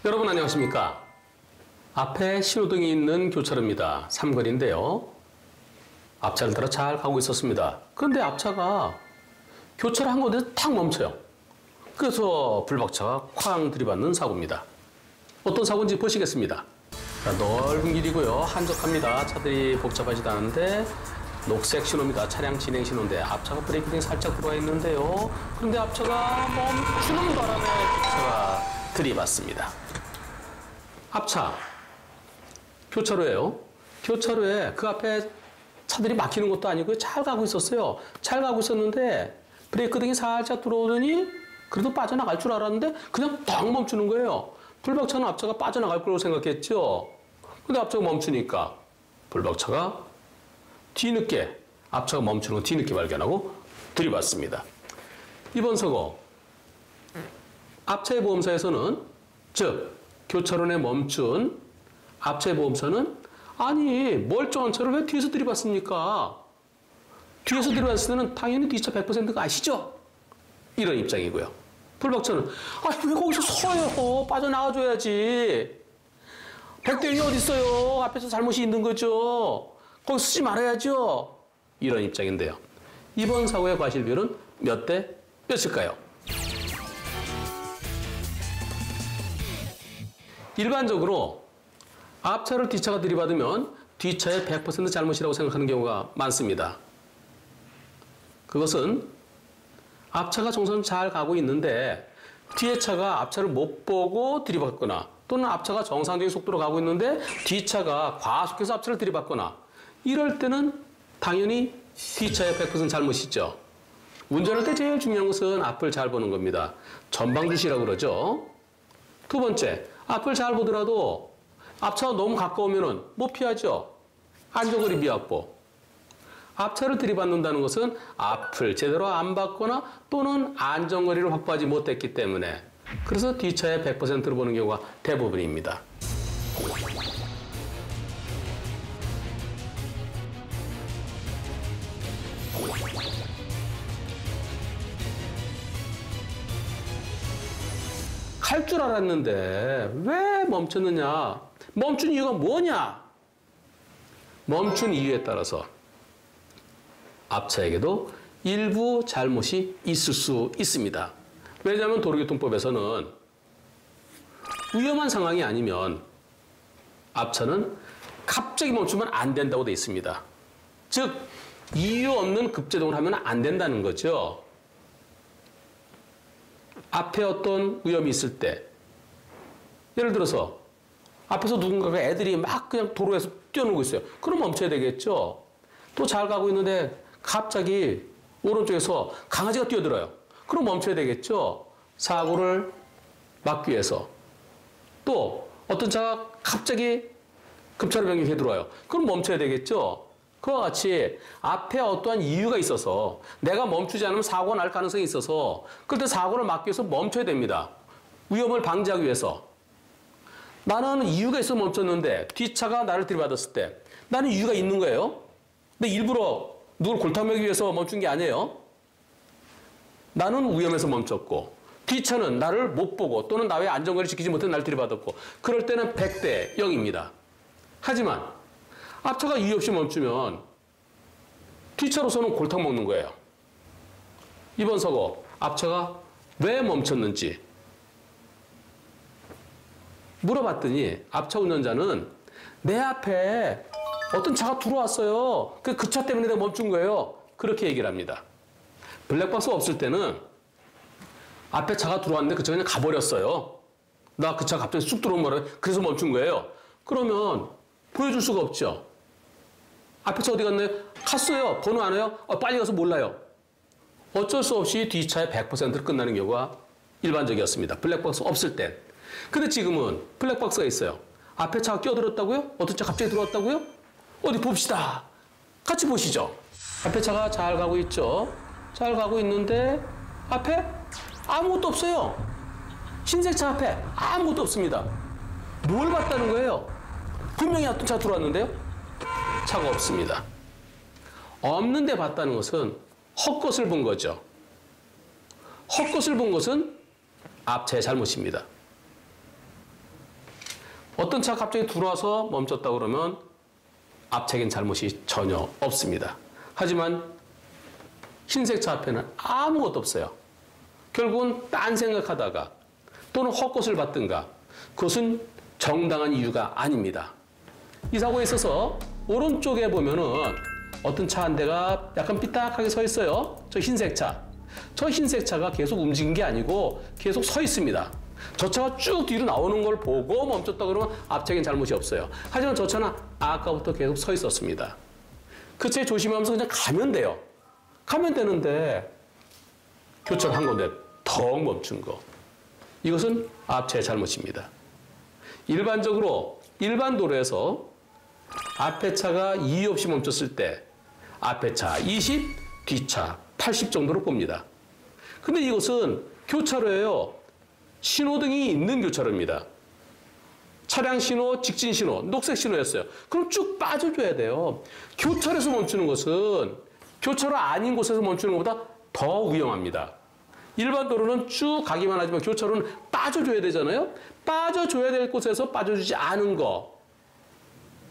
여러분 안녕하십니까? 앞에 신호등이 있는 교차로입니다. 삼거리인데요. 앞차를 따라 잘 가고 있었습니다. 그런데 앞차가 교차로 한 곳에서 탁 멈춰요. 그래서 불박차가 쾅 들이받는 사고입니다. 어떤 사고인지 보시겠습니다. 자, 넓은 길이고요. 한적합니다. 차들이 복잡하지도 않은데 녹색 신호입니다. 차량 진행 신호인데 앞차가 브레이크 등이 살짝 들어와 있는데요. 그런데 앞차가 멈추는 바람에 뒷차가 들이받습니다. 앞차 교차로예요. 교차로에 그 앞에 차들이 막히는 것도 아니고 잘 가고 있었어요. 잘 가고 있었는데 브레이크 등이 살짝 들어오더니 그래도 빠져나갈 줄 알았는데 그냥 딱 멈추는 거예요. 불박차는 앞차가 빠져나갈 거라고 생각했죠. 근데 앞차가 멈추니까 불박차가 뒤늦게 앞차가 멈추는 거 뒤늦게 발견하고 들이받습니다. 이번 사고 앞차의 보험사에서는 즉 교차로 내 멈춘 앞차의 보험사는 아니 멀쩡한 차를 왜 뒤에서 들이받습니까? 뒤에서 들이받을 때는 당연히 뒷차 100%가 아시죠? 이런 입장이고요. 불박차는 아니 왜 거기서 서요? 빠져나가줘야지. 100대 1이 어디 있어요? 앞에서 잘못이 있는 거죠. 거기 쓰지 말아야죠. 이런 입장인데요. 이번 사고의 과실비율은 몇 대 몇일까요? 일반적으로 앞차를 뒷차가 들이받으면 뒷차의 100% 잘못이라고 생각하는 경우가 많습니다. 그것은 앞차가 정상 잘 가고 있는데 뒤에 차가 앞차를 못 보고 들이받거나 또는 앞차가 정상적인 속도로 가고 있는데 뒤차가 과속해서 앞차를 들이받거나 이럴 때는 당연히 뒷차의 100% 잘못이죠. 운전할 때 제일 중요한 것은 앞을 잘 보는 겁니다. 전방주시라고 그러죠. 두 번째, 앞을 잘 보더라도 앞차가 너무 가까우면 못 피하죠. 안전거리 미확보. 앞차를 들이받는다는 것은 앞을 제대로 안 봤거나 또는 안전거리를 확보하지 못했기 때문에 그래서 뒷차의 100%를 보는 경우가 대부분입니다. 갈 줄 알았는데 왜 멈췄느냐? 멈춘 이유가 뭐냐? 멈춘 이유에 따라서 앞차에게도 일부 잘못이 있을 수 있습니다. 왜냐하면 도로교통법에서는 위험한 상황이 아니면 앞차는 갑자기 멈추면 안 된다고 되어 있습니다. 즉 이유 없는 급제동을 하면 안 된다는 거죠. 앞에 어떤 위험이 있을 때 예를 들어서 앞에서 누군가가 애들이 막 그냥 도로에서 뛰어놀고 있어요. 그럼 멈춰야 되겠죠. 또 잘 가고 있는데 갑자기 오른쪽에서 강아지가 뛰어들어요. 그럼 멈춰야 되겠죠. 사고를 막기 위해서. 또 어떤 차가 갑자기 급차로 변경해 들어와요. 그럼 멈춰야 되겠죠. 그와 같이 앞에 어떠한 이유가 있어서 내가 멈추지 않으면 사고가 날 가능성이 있어서 그때 사고를 막기 위해서 멈춰야 됩니다. 위험을 방지하기 위해서. 나는 이유가 있어서 멈췄는데 뒷차가 나를 들이받았을 때 나는 이유가 있는 거예요. 근데 일부러 누굴 골탕먹이기 위해서 멈춘 게 아니에요. 나는 위험해서 멈췄고 뒷차는 나를 못 보고 또는 나의 안전거리를 지키지 못해 나를 들이받았고 그럴 때는 100대 0입니다. 하지만 앞차가 이유 없이 멈추면 뒷차로서는 골탕 먹는 거예요. 이번 사고 앞차가 왜 멈췄는지 물어봤더니 앞차 운전자는 내 앞에 어떤 차가 들어왔어요. 그 차 때문에 내가 멈춘 거예요. 그렇게 얘기를 합니다. 블랙박스 없을 때는 앞에 차가 들어왔는데 그 차가 그냥 가버렸어요. 나 그 차 갑자기 쑥 들어온 거라 그래서 멈춘 거예요. 그러면 보여줄 수가 없죠. 앞에 차 어디 갔나요? 갔어요. 번호 안 와요? 빨리 가서 몰라요. 어쩔 수 없이 뒷차의 100%를 끝나는 경우가 일반적이었습니다. 블랙박스 없을 땐. 근데 지금은 블랙박스가 있어요. 앞에 차가 끼어들었다고요? 어떤 차 갑자기 들어왔다고요? 어디 봅시다. 같이 보시죠. 앞에 차가 잘 가고 있죠. 잘 가고 있는데 앞에 아무것도 없어요. 흰색 차 앞에 아무것도 없습니다. 뭘 봤다는 거예요? 분명히 어떤 차 들어왔는데요? 차가 없습니다. 없는데 봤다는 것은 헛것을 본 거죠. 헛것을 본 것은 앞차의 잘못입니다. 어떤 차가 갑자기 들어와서 멈췄다 그러면 앞차에겐 잘못이 전혀 없습니다. 하지만 흰색 차 앞에는 아무것도 없어요. 결국은 딴 생각하다가 또는 헛것을 받든가 그것은 정당한 이유가 아닙니다. 이 사고에 있어서 오른쪽에 보면은 어떤 차 한 대가 약간 삐딱하게 서 있어요. 저 흰색 차. 저 흰색 차가 계속 움직인 게 아니고 계속 서 있습니다. 저 차가 쭉 뒤로 나오는 걸 보고 멈췄다 그러면 앞차에겐 잘못이 없어요. 하지만 저 차는 아까부터 계속 서 있었습니다. 그 차에 조심하면서 그냥 가면 돼요. 가면 되는데 교차한 건데 더 멈춘 거. 이것은 앞차의 잘못입니다. 일반적으로 일반 도로에서 앞에 차가 이유 없이 멈췄을 때 앞에 차 20, 뒤차 80 정도로 봅니다. 근데 이것은 교차로예요. 신호등이 있는 교차로입니다. 차량 신호, 직진 신호, 녹색 신호였어요. 그럼 쭉 빠져줘야 돼요. 교차로에서 멈추는 것은 교차로 아닌 곳에서 멈추는 것보다 더 위험합니다. 일반 도로는 쭉 가기만 하지만 교차로는 빠져줘야 되잖아요. 빠져줘야 될 곳에서 빠져주지 않은 거.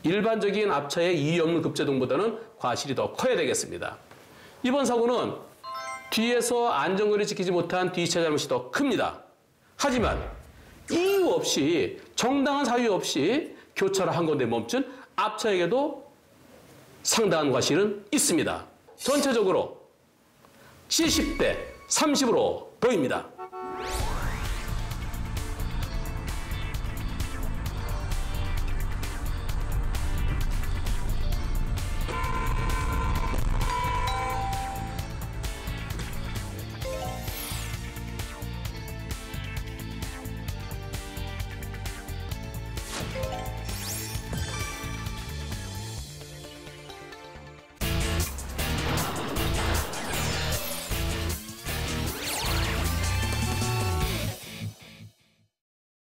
일반적인 앞차의 이유 없는 급제동보다는 과실이 더 커야 되겠습니다. 이번 사고는 뒤에서 안전거리 지키지 못한 뒤차 잘못이 더 큽니다. 하지만 이유 없이 정당한 사유 없이 교차를 한 건데 멈춘 앞차에게도 상당한 과실은 있습니다. 전체적으로 70대 30으로 보입니다.